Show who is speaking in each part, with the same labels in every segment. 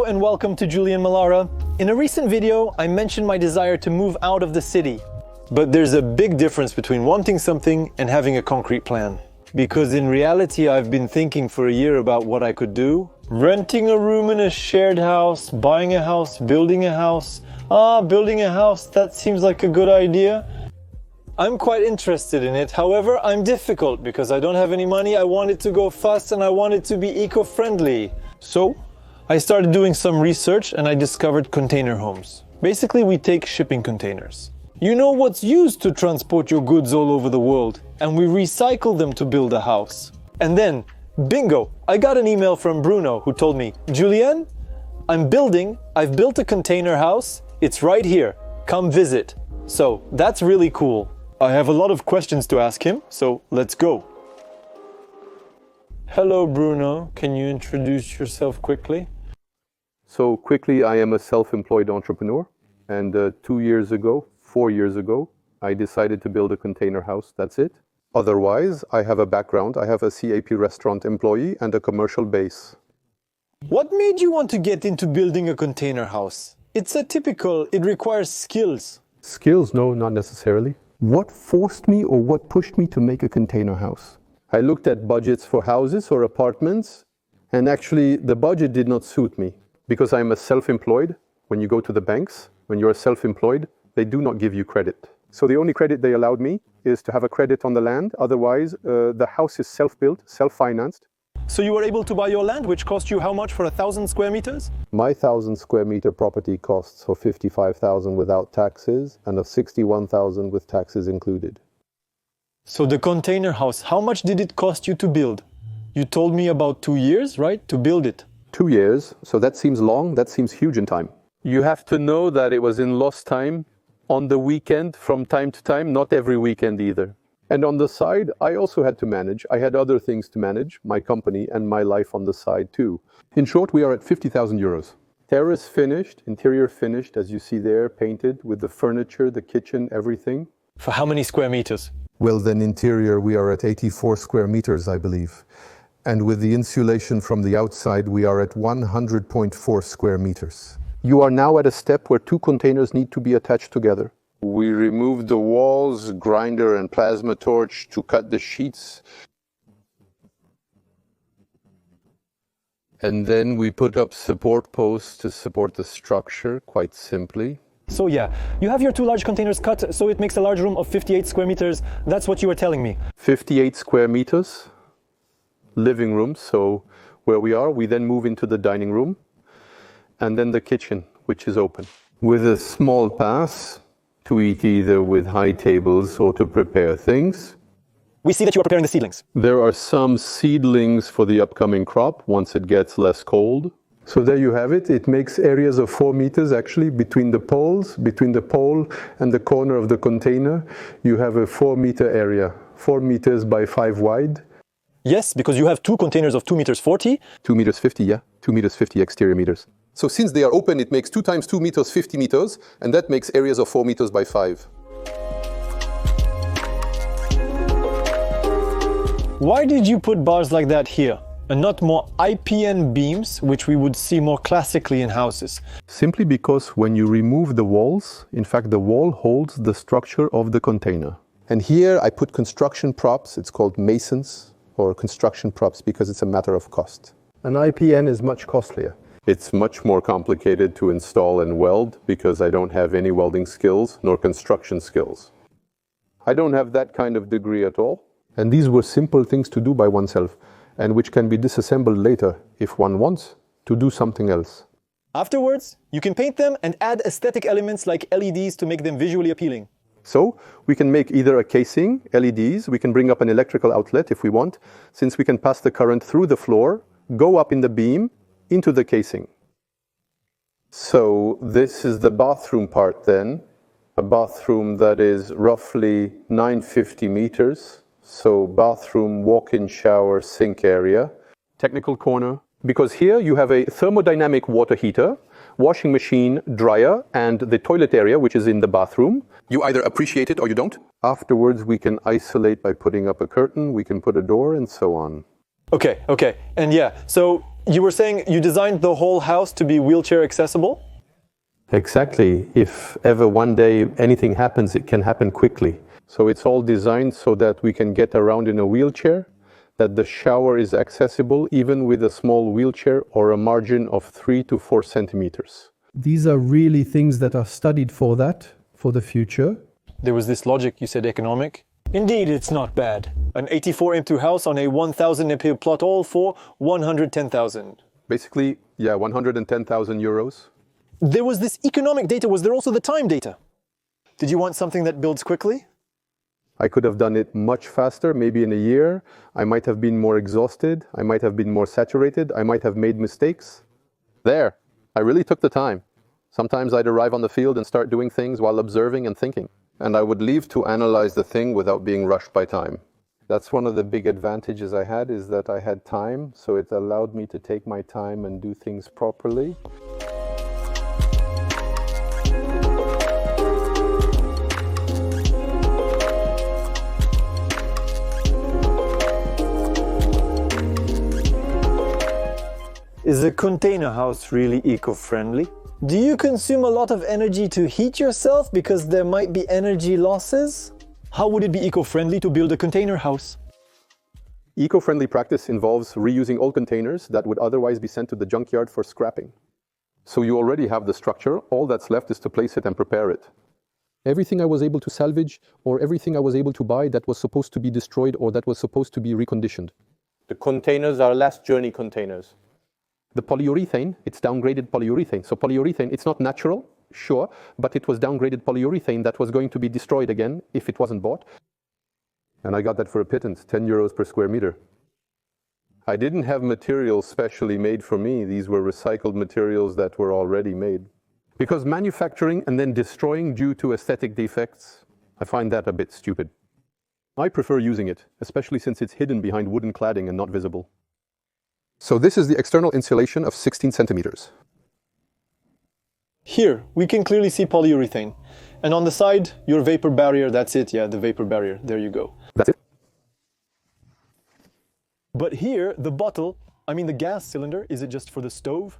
Speaker 1: Hello and welcome to Julien Malara. In a recent video, I mentioned my desire to move out of the city. But there's a big difference between wanting something and having a concrete plan. Because in reality, I've been thinking for a year about what I could do. Renting a room in a shared house, buying a house, building a house. Building a house, that seems like a good idea. I'm quite interested in it, however, I'm difficult because I don't have any money, I want it to go fast and I want it to be eco-friendly. So, I started doing some research and I discovered container homes. Basically, we take shipping containers. You know what's used to transport your goods all over the world, and we recycle them to build a house. And then, bingo, I got an email from Bruno who told me, Julien, I've built a container house, it's right here, come visit. So, that's really cool. I have a lot of questions to ask him, so let's go. Hello Bruno, can you introduce yourself quickly?
Speaker 2: So quickly, I am a self-employed entrepreneur, and 4 years ago, I decided to build a container house, that's it. Otherwise, I have a background, I have a CAP restaurant employee and a commercial base.
Speaker 1: What made you want to get into building a container house? It requires skills.
Speaker 2: Skills? No, not necessarily. What forced me or what pushed me to make a container house? I looked at budgets for houses or apartments, and actually the budget did not suit me. Because I'm a self-employed, when you go to the banks, when you're self-employed, they do not give you credit. So the only credit they allowed me is to have a credit on the land, otherwise the house is self-built, self-financed.
Speaker 1: So you were able to buy your land, which cost you how much for 1,000 square meters?
Speaker 2: My 1,000 square meter property costs for 55,000 without taxes and of 61,000 with taxes included.
Speaker 1: So the container house, how much did it cost you to build? You told me about 2 years, right, to build it?
Speaker 2: 2 years, so that seems long, that seems huge in time. You have to know that it was in lost time, on the weekend, from time to time, not every weekend either. And on the side, I also had to manage. I had other things to manage, my company and my life on the side too. In short, we are at 50,000 euros. Terrace finished, interior finished, as you see there, painted with the furniture, the kitchen, everything.
Speaker 1: For how many square meters?
Speaker 2: Well, then interior, we are at 84 square meters, I believe. And with the insulation from the outside, we are at 100.4 square meters. You are now at a step where 2 containers need to be attached together. We removed the walls, grinder and plasma torch to cut the sheets. And then we put up support posts to support the structure, quite simply.
Speaker 1: So yeah, you have your 2 large containers cut, so it makes a large room of 58 square meters. That's what you were telling me.
Speaker 2: 58 square meters, living room, so where we then move into the dining room, and then the kitchen, which is open. With a small pass, to eat either with high tables or to prepare things.
Speaker 1: We see that you are preparing the seedlings.
Speaker 2: There are some seedlings for the upcoming crop once it gets less cold. So there you have it. It makes areas of 4 meters actually between the pole and the corner of the container. You have a 4-meter area, 4 meters by 5 wide.
Speaker 1: Yes, because you have 2 containers of 2 meters 40.
Speaker 2: 2 meters 50, yeah. 2 meters 50 exterior meters. So since they are open, it makes 2 times 2 meters, 50 meters, and that makes areas of 4 meters by 5.
Speaker 1: Why did you put bars like that here, and not more IPN beams, which we would see more classically in houses?
Speaker 2: Simply because when you remove the walls, in fact, the wall holds the structure of the container. And here I put construction props, it's called masons, or construction props, because it's a matter of cost. An IPN is much costlier. It's much more complicated to install and weld because I don't have any welding skills nor construction skills. I don't have that kind of degree at all. And these were simple things to do by oneself and which can be disassembled later if one wants to do something else.
Speaker 1: Afterwards, you can paint them and add aesthetic elements like LEDs to make them visually appealing.
Speaker 2: So we can make either a casing, LEDs, we can bring up an electrical outlet if we want, since we can pass the current through the floor, go up in the beam, into the casing. So this is the bathroom part then, a bathroom that is roughly 950 meters. So bathroom, walk-in shower, sink area. Technical corner, because here you have a thermodynamic water heater, washing machine, dryer, and the toilet area, which is in the bathroom. You either appreciate it or you don't. Afterwards, we can isolate by putting up a curtain, we can put a door, and so on.
Speaker 1: Okay. And yeah, so You were saying you designed the whole house to be wheelchair accessible?
Speaker 2: Exactly. If ever one day anything happens, it can happen quickly. So it's all designed so that we can get around in a wheelchair, that the shower is accessible even with a small wheelchair or a margin of 3 to 4 centimeters.
Speaker 3: These are really things that are studied for that, for the future.
Speaker 1: There was this logic, you said economic. Indeed, it's not bad. An 84 M2 house on a 1,000 MP plot all for 110,000.
Speaker 2: Basically, 110,000 euros.
Speaker 1: There was this economic data. Was there also the time data? Did you want something that builds quickly?
Speaker 2: I could have done it much faster, maybe in a year. I might have been more exhausted. I might have been more saturated. I might have made mistakes. There, I really took the time. Sometimes I'd arrive on the field and start doing things while observing and thinking. And I would leave to analyze the thing without being rushed by time. That's one of the big advantages I had, is that I had time, so it allowed me to take my time and do things properly.
Speaker 1: Is a container house really eco-friendly? Do you consume a lot of energy to heat yourself because there might be energy losses? How would it be eco-friendly to build a container house?
Speaker 2: Eco-friendly practice involves reusing old containers that would otherwise be sent to the junkyard for scrapping. So you already have the structure, all that's left is to place it and prepare it. Everything I was able to salvage, or everything I was able to buy that was supposed to be destroyed or that was supposed to be reconditioned. The containers are last journey containers. The polyurethane, it's downgraded polyurethane. So polyurethane, it's not natural, sure, but it was downgraded polyurethane that was going to be destroyed again if it wasn't bought. And I got that for a pittance, 10 euros per square meter. I didn't have materials specially made for me. These were recycled materials that were already made. Because manufacturing and then destroying due to aesthetic defects, I find that a bit stupid. I prefer using it, especially since it's hidden behind wooden cladding and not visible. So this is the external insulation of 16 centimeters.
Speaker 1: Here, we can clearly see polyurethane. And on the side, your vapor barrier, that's it, the vapor barrier, there you go.
Speaker 2: That's it.
Speaker 1: But here, the bottle, the gas cylinder, is it just for the stove?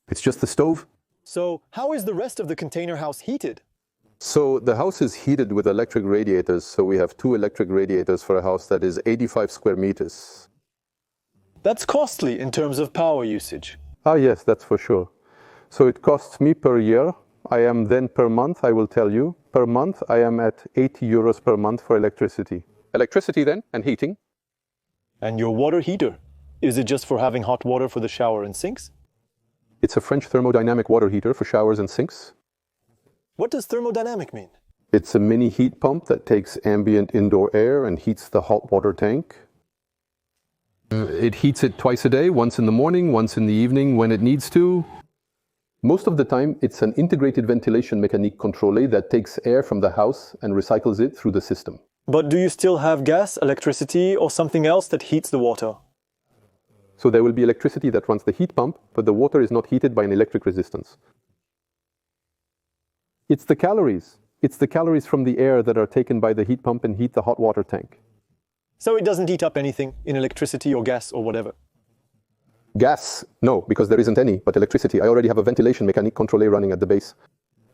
Speaker 2: It's just the stove.
Speaker 1: So how is the rest of the container house heated?
Speaker 2: So the house is heated with electric radiators. So we have 2 electric radiators for a house that is 85 square meters.
Speaker 1: That's costly in terms of power usage.
Speaker 2: Ah, yes, that's for sure. So it costs me per year. I am then per month, I will tell you. Per month, I am at 80 euros per month for electricity. Electricity then, and heating.
Speaker 1: And your water heater, is it just for having hot water for the shower and sinks?
Speaker 2: It's a French thermodynamic water heater for showers and sinks.
Speaker 1: What does thermodynamic mean?
Speaker 2: It's a mini heat pump that takes ambient indoor air and heats the hot water tank. It heats it twice a day, once in the morning, once in the evening when it needs to. Most of the time, it's an integrated ventilation mécanique contrôlée that takes air from the house and recycles it through the system.
Speaker 1: But do you still have gas, electricity, or something else that heats the water?
Speaker 2: So there will be electricity that runs the heat pump, but the water is not heated by an electric resistance. It's the calories. It's the calories from the air that are taken by the heat pump and heat the hot water tank.
Speaker 1: So it doesn't heat up anything in electricity or gas or whatever?
Speaker 2: Gas, no, because there isn't any, but electricity. I already have a ventilation mécanique contrôlée running at the base.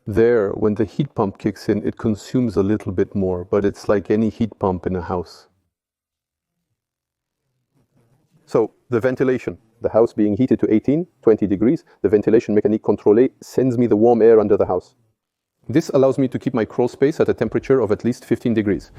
Speaker 2: There, when the heat pump kicks in, it consumes a little bit more, but it's like any heat pump in a house. So, the ventilation, the house being heated to 18, 20 degrees, the ventilation mécanique contrôlée sends me the warm air under the house. This allows me to keep my crawl space at a temperature of at least 15 degrees.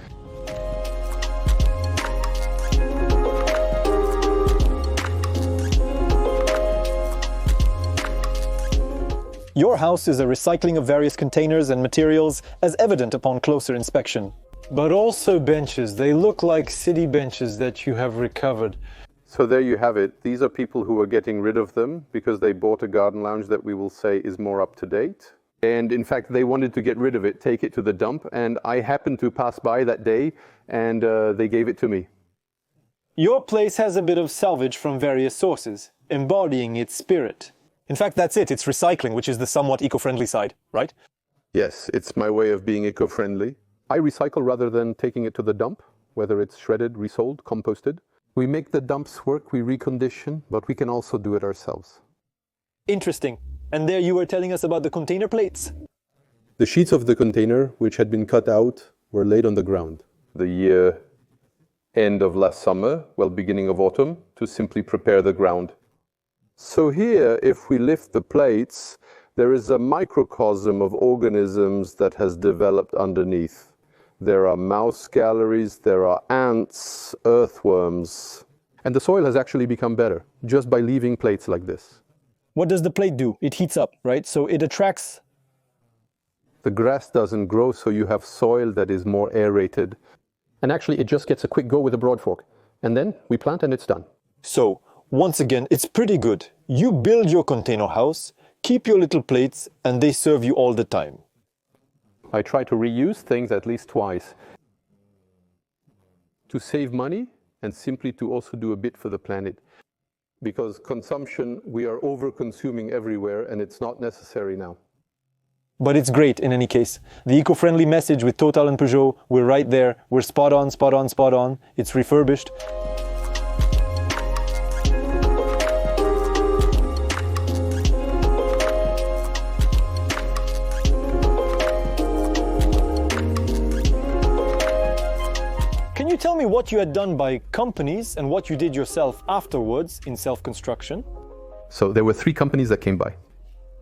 Speaker 1: Your house is a recycling of various containers and materials as evident upon closer inspection. But also benches. They look like city benches that you have recovered.
Speaker 2: So there you have it. These are people who are getting rid of them because they bought a garden lounge that we will say is more up to date. And in fact, they wanted to get rid of it, take it to the dump. And I happened to pass by that day and they gave it to me.
Speaker 1: Your place has a bit of salvage from various sources, embodying its spirit. In fact, that's it. It's recycling, which is the somewhat eco-friendly side, right?
Speaker 2: Yes, it's my way of being eco-friendly. I recycle rather than taking it to the dump, whether it's shredded, resold, composted. We make the dumps work, we recondition, but we can also do it ourselves.
Speaker 1: Interesting. And there you were telling us about the container plates.
Speaker 2: The sheets of the container, which had been cut out, were laid on the ground. The end of last summer, well, beginning of autumn, to simply prepare the ground. So here, if we lift the plates, there is a microcosm of organisms that has developed underneath. There are mouse galleries, there are ants, earthworms. And the soil has actually become better, just by leaving plates like this.
Speaker 1: What does the plate do? It heats up, right? So it attracts...
Speaker 2: The grass doesn't grow, so you have soil that is more aerated. And actually, it just gets a quick go with a broad fork. And then we plant and it's done.
Speaker 1: So, once again, it's pretty good. You build your container house, keep your little plates, and they serve you all the time.
Speaker 2: I try to reuse things at least twice. To save money and simply to also do a bit for the planet. Because consumption, we are over-consuming everywhere and it's not necessary now.
Speaker 1: But it's great in any case. The eco-friendly message with Total and Peugeot, we're right there. We're spot on, spot on, spot on. It's refurbished. Can you tell me what you had done by companies and what you did yourself afterwards in self-construction?
Speaker 2: So there were 3 companies that came by.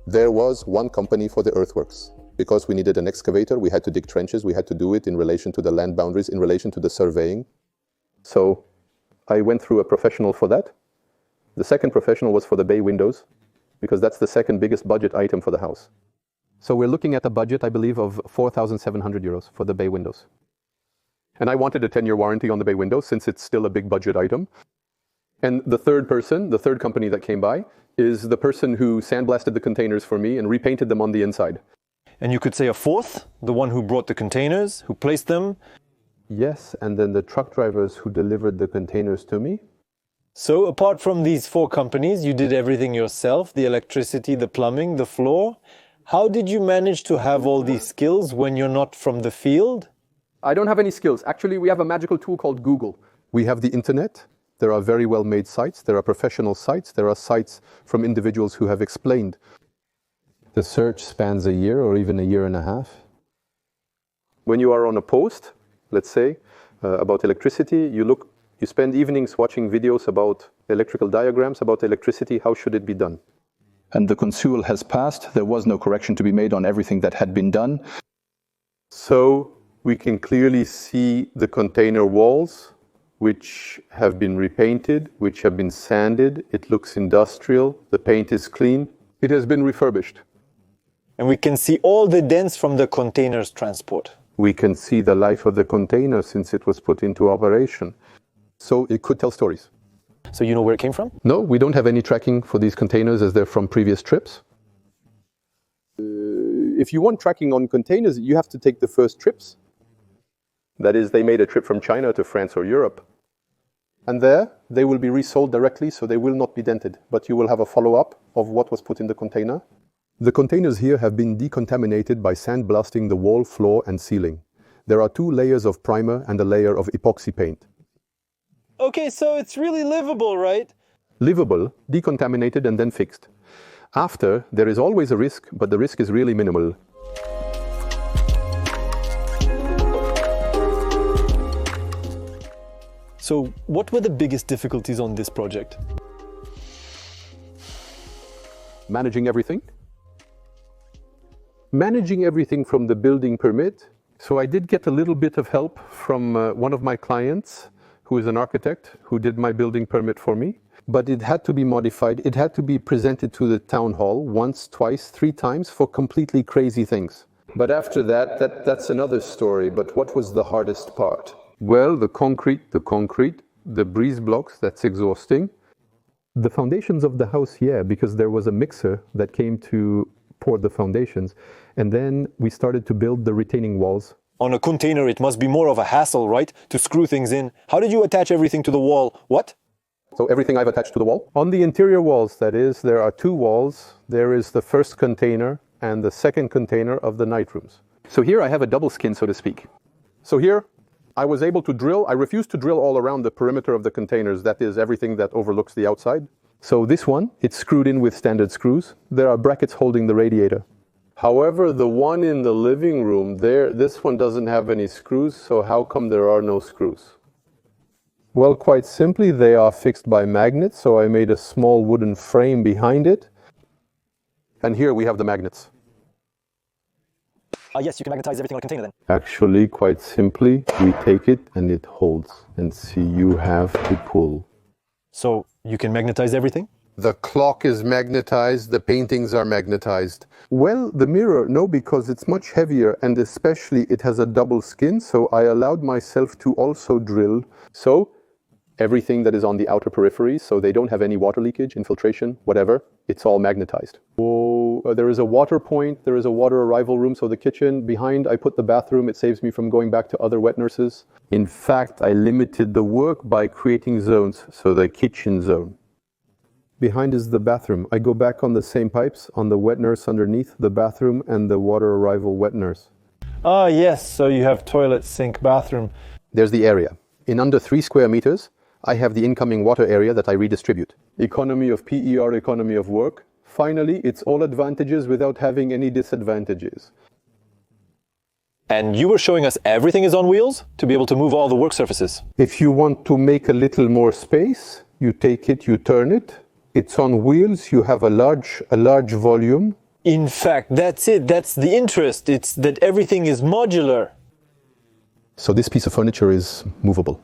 Speaker 4: There was one company for the earthworks. Because we needed an excavator, we had to dig trenches, we had to do it in relation to the land boundaries, in relation to the surveying.
Speaker 2: So I went through a professional for that. The second professional was for the bay windows, because that's the second biggest budget item for the house. So we're looking at a budget, I believe, of 4,700 euros for the bay windows. And I wanted a 10-year warranty on the bay windows, since it's still a big budget item. And the third person, the third company that came by, is the person who sandblasted the containers for me and repainted them on the inside.
Speaker 1: And you could say a fourth, the one who brought the containers, who placed them.
Speaker 2: Yes, and then the truck drivers who delivered the containers to me.
Speaker 1: So apart from these 4 companies, you did everything yourself, the electricity, the plumbing, the floor. How did you manage to have all these skills when you're not from the field?
Speaker 2: I don't have any skills. Actually, we have a magical tool called Google. We have the internet. There are very well-made sites. There are professional sites. There are sites from individuals who have explained. The search spans a year or even a year and a half. When you are on a post, let's say, about electricity, you spend evenings watching videos about electrical diagrams, about electricity, how should it be done. And the consul has passed. There was no correction to be made on everything that had been done. So we can clearly see the container walls, which have been repainted, which have been sanded. It looks industrial. The paint is clean. It has been refurbished.
Speaker 1: And we can see all the dents from the containers transport.
Speaker 2: We can see the life of the container since it was put into operation. So it could tell stories.
Speaker 1: So you know where it came from?
Speaker 2: No, we don't have any tracking for these containers as they're from previous trips. If you want tracking on containers, you have to take the first trips. That is, they made a trip from China to France or Europe. And there, they will be resold directly, so they will not be dented. But you will have a follow-up of what was put in the container. The containers here have been decontaminated by sandblasting the wall, floor, and ceiling. There are 2 layers of primer and a layer of epoxy paint.
Speaker 1: Okay, so it's really livable, right?
Speaker 2: Livable, decontaminated, and then fixed. After, there is always a risk, but the risk is really minimal.
Speaker 1: So what were the biggest difficulties on this project?
Speaker 2: Managing everything. Managing everything from the building permit. So I did get a little bit of help from one of my clients, who is an architect, who did my building permit for me. But it had to be modified. It had to be presented to the town hall once, twice, 3 times for completely crazy things. But after that, that's another story. But what was the hardest part? Well, the concrete, the breeze blocks, that's exhausting. The foundations of the house, yeah, because there was a mixer that came to pour the foundations. And then we started to build the retaining walls.
Speaker 1: On a container, it must be more of a hassle, right? To screw things in. How did you attach everything to the wall? What?
Speaker 2: So everything I've attached to the wall? On the interior walls, that is, there are 2 walls. There is the first container and the second container of the night rooms. So here I have a double skin, so to speak. So here, I was able to drill. I refused to drill all around the perimeter of the containers. That is everything that overlooks the outside. So this one, it's screwed in with standard screws. There are brackets holding the radiator. However, the one in the living room there, this one doesn't have any screws, so how come there are no screws? Well, quite simply, they are fixed by magnets, so I made a small wooden frame behind it. And here we have the magnets.
Speaker 1: Yes, you can magnetize everything on a container then.
Speaker 2: Actually, quite simply, we take it and it holds. And see, you have to pull.
Speaker 1: So you can magnetize everything?
Speaker 2: The clock is magnetized, the paintings are magnetized. Well, the mirror, no, because it's much heavier and especially it has a double skin, so I allowed myself to also drill. So everything that is on the outer periphery, so they don't have any water leakage, infiltration, whatever, it's all magnetized. Oh, there is a water point, there is a water arrival room, so the kitchen, behind I put the bathroom, it saves me from going back to other wet nurses. In fact, I limited the work by creating zones, so the kitchen zone. Behind is the bathroom. I go back on the same pipes, on the wet nurse underneath, the bathroom and the water arrival wet nurse.
Speaker 1: Ah, yes, so you have toilet, sink, bathroom.
Speaker 2: There's the area. In under 3 square meters, I have the incoming water area that I redistribute. Economy of PER, economy of work. Finally, it's all advantages without having any disadvantages.
Speaker 1: And you were showing us everything is on wheels to be able to move all the work surfaces.
Speaker 2: If you want to make a little more space, you take it, you turn it. It's on wheels, you have a large volume.
Speaker 1: In fact, that's it, that's the interest. It's that everything is modular.
Speaker 2: So this piece of furniture is movable.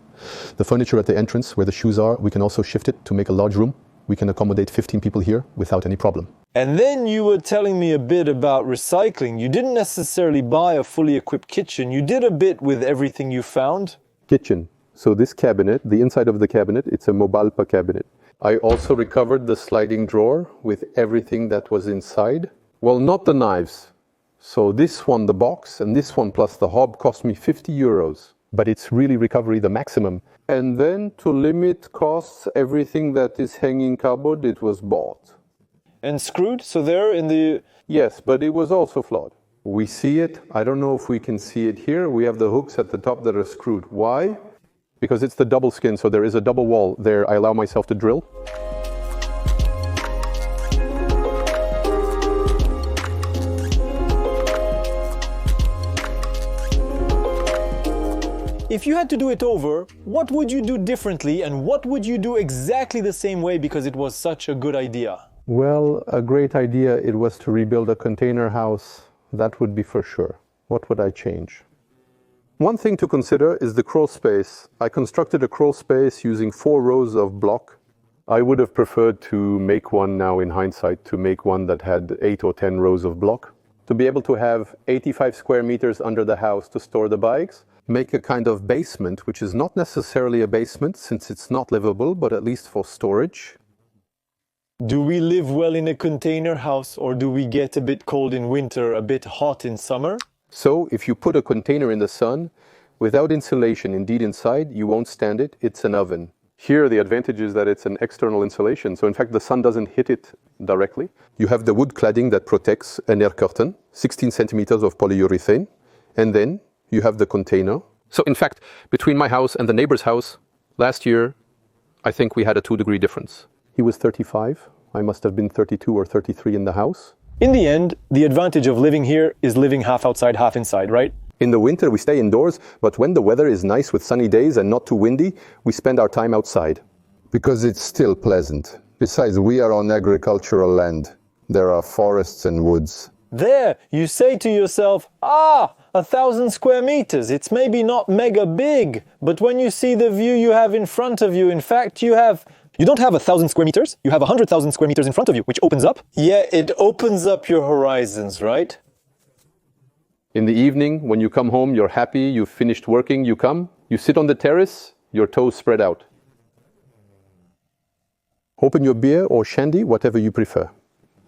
Speaker 2: The furniture at the entrance where the shoes are, we can also shift it to make a large room. We can accommodate 15 people here without any problem.
Speaker 1: And then you were telling me a bit about recycling. You didn't necessarily buy a fully equipped kitchen. You did a bit with everything you found.
Speaker 2: Kitchen. So this cabinet, the inside of the cabinet, it's a Mobalpa cabinet. I also recovered the sliding drawer with everything that was inside. Well, not the knives. So this one, the box, and this one plus the hob cost me 50 euros. But it's really recovery the maximum. And then to limit costs, everything that is hanging cupboard, it was bought.
Speaker 1: And screwed, so there in the...
Speaker 2: Yes, but it was also flawed. We see it. I don't know if we can see it here. We have the hooks at the top that are screwed. Why? Because it's the double skin, so there is a double wall there. I allow myself to drill.
Speaker 1: If you had to do it over, what would you do differently and what would you do exactly the same way because it was such a good idea?
Speaker 2: Well, a great idea, it was to rebuild a container house. That would be for sure. What would I change? One thing to consider is the crawl space. I constructed a crawl space using 4 rows of block. I would have preferred to make one now in hindsight, to make one that had 8 or 10 rows of block. To be able to have 85 square meters under the house to store the bikes. Make a kind of basement, which is not necessarily a basement since it's not livable, but at least for storage.
Speaker 1: Do we live well in a container house or do we get a bit cold in winter, a bit hot in summer?
Speaker 2: So if you put a container in the sun, without insulation, indeed inside, you won't stand it, it's an oven. Here the advantage is that it's an external insulation, so in fact the sun doesn't hit it directly. You have the wood cladding that protects an air curtain, 16 centimeters of polyurethane, and then you have the container. So in fact, between my house and the neighbor's house, last year, I think we had a 2-degree difference. He was 35, I must have been 32 or 33 in the house.
Speaker 1: In the end, the advantage of living here is living half outside, half inside, right?
Speaker 2: In the winter, we stay indoors, but when the weather is nice with sunny days and not too windy, we spend our time outside.
Speaker 4: Because it's still pleasant. Besides, we are on agricultural land. There are forests and woods.
Speaker 1: There, you say to yourself, 1,000 square meters, it's maybe not mega big, but when you see the view you have in front of you, in fact, you don't have 1,000 square meters, you have 100,000 square meters in front of you, which opens up. Yeah, it opens up your horizons, right?
Speaker 2: In the evening, when you come home, you're happy, you've finished working, you come, you sit on the terrace, your toes spread out. Open your beer or shandy, whatever you prefer.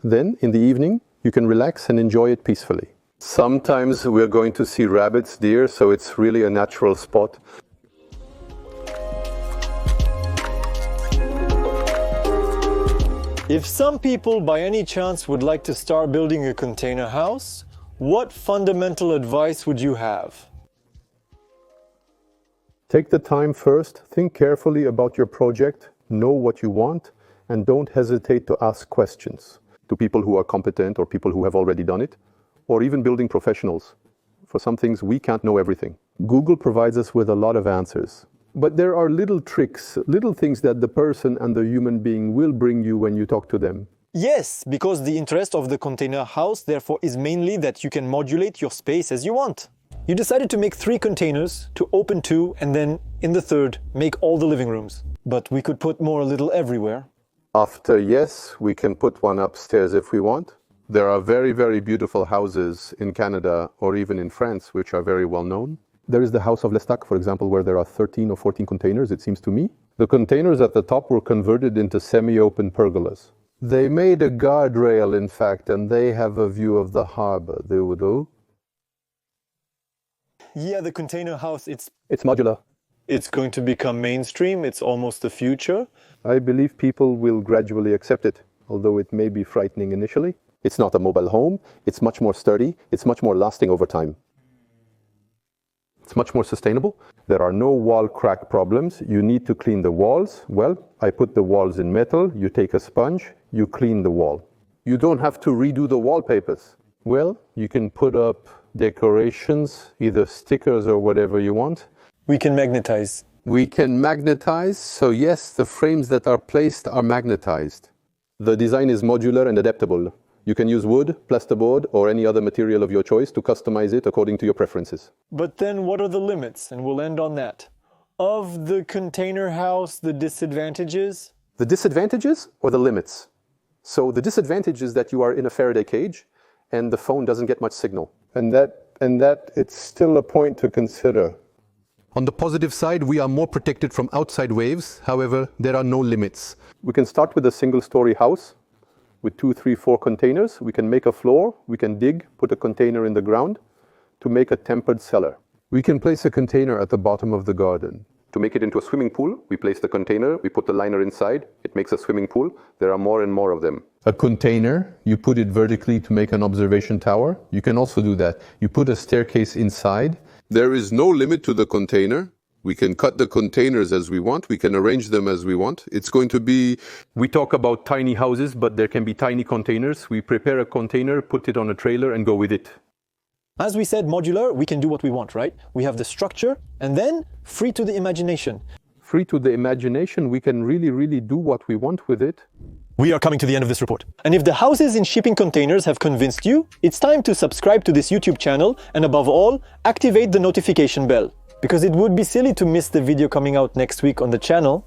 Speaker 2: Then, in the evening, you can relax and enjoy it peacefully. Sometimes we're going to see rabbits, deer, so it's really a natural spot.
Speaker 1: If some people by any chance would like to start building a container house, what fundamental advice would you have?
Speaker 2: Take the time first, think carefully about your project, know what you want, and don't hesitate to ask questions to people who are competent or people who have already done it, or even building professionals. For some things, we can't know everything. Google provides us with a lot of answers. But there are little tricks, little things that the person and the human being will bring you when you talk to them.
Speaker 1: Yes, because the interest of the container house, therefore, is mainly that you can modulate your space as you want. You decided to make 3 containers, to open 2, and then, in the 3rd, make all the living rooms. But we could put more a little everywhere.
Speaker 2: After yes, we can put one upstairs if we want. There are very, very beautiful houses in Canada or even in France, which are very well known. There is the house of Lestac, for example, where there are 13 or 14 containers, it seems to me. The containers at the top were converted into semi-open pergolas. They made a guardrail, in fact, and they have a view of the harbor, they would do.
Speaker 1: Yeah, the container house, it's
Speaker 2: modular.
Speaker 1: It's going to become mainstream. It's almost the future.
Speaker 2: I believe people will gradually accept it, although it may be frightening initially. It's not a mobile home. It's much more sturdy. It's much more lasting over time. It's much more sustainable. There are no wall crack problems. You need to clean the walls. Well, I put the walls in metal. You take a sponge, you clean the wall. You don't have to redo the wallpapers. Well, you can put up decorations, either stickers or whatever you want.
Speaker 1: We can magnetize.
Speaker 2: We can magnetize, so yes, the frames that are placed are magnetized. The design is modular and adaptable. You can use wood, plasterboard, or any other material of your choice to customize it according to your preferences.
Speaker 1: But then what are the limits? And we'll end on that. Of the container house, the disadvantages?
Speaker 2: The disadvantages or the limits? So the disadvantage is that you are in a Faraday cage and the phone doesn't get much signal. And that it's still a point to consider. On the positive side, we are more protected from outside waves. However, there are no limits. We can start with a single-story house with 2, 3, 4 containers. We can make a floor. We can dig, put a container in the ground to make a tempered cellar. We can place a container at the bottom of the garden. To make it into a swimming pool, we place the container, we put the liner inside, it makes a swimming pool. There are more and more of them. A container, you put it vertically to make an observation tower. You can also do that. You put a staircase inside. There is no limit to the container. We can cut the containers as we want. We can arrange them as we want. It's going to be... We talk about tiny houses, but there can be tiny containers. We prepare a container, put it on a trailer and go with it.
Speaker 1: As we said, modular, we can do what we want, right? We have the structure and then free to the imagination.
Speaker 2: Free to the imagination, we can really do what we want with it.
Speaker 1: We are coming to the end of this report. And if the houses in shipping containers have convinced you, it's time to subscribe to this YouTube channel and above all, activate the notification bell. Because it would be silly to miss the video coming out next week on the channel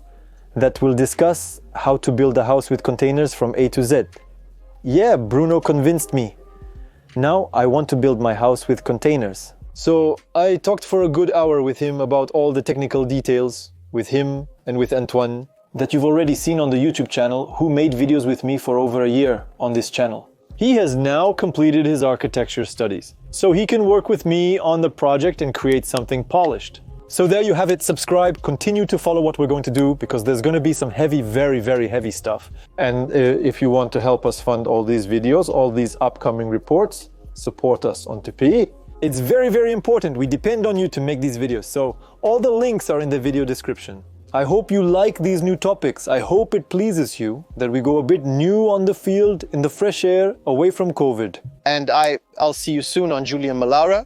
Speaker 1: that will discuss how to build a house with containers from A to Z. Yeah, Bruno convinced me. Now I want to build my house with containers. So I talked for a good hour with him about all the technical details, with him and with Antoine, that you've already seen on the YouTube channel, who made videos with me for over a year on this channel. He has now completed his architecture studies, so he can work with me on the project and create something polished. So there you have it. Subscribe, continue to follow what we're going to do, because there's going to be some heavy, very heavy stuff. And if you want to help us fund all these videos, all these upcoming reports, support us on Tipeee. It's very important. We depend on you to make these videos. So all the links are in the video description. I hope you like these new topics. I hope it pleases you that we go a bit new on the field, in the fresh air, away from COVID. And I'll see you soon on Julien Malara.